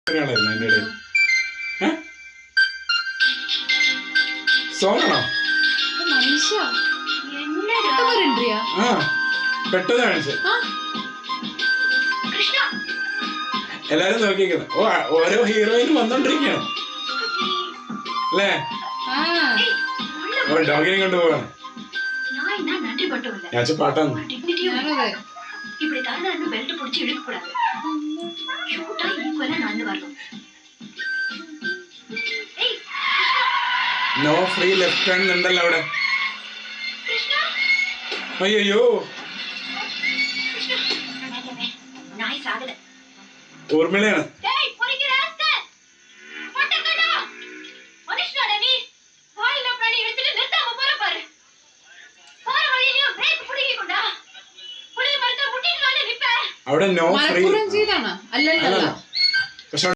ഒരാളായിരുന്നു എൻ്റെ ഇടയിൽ. സോങ് ആണോ? ആ പെട്ടെന്ന് കാണിച്ചു. എല്ലാരും നോക്കിക്കുന്നു. ഓരോ ഹീറോയിനും വന്നോണ്ടിരിക്കുകയാണ് അല്ലേ? ഡോഗിനെ കൊണ്ട് പോവാണ്. ഞാൻ പാട്ടാണ്. നോ ഫ്രീ ലെഫ്റ്റ് ഹാൻഡ് ഉണ്ടല്ലോ അവിടെ. അയ്യോ ഊർമിളയാണ്. അവിടെ നോ ഫ്രീ അല്ലല്ലോ.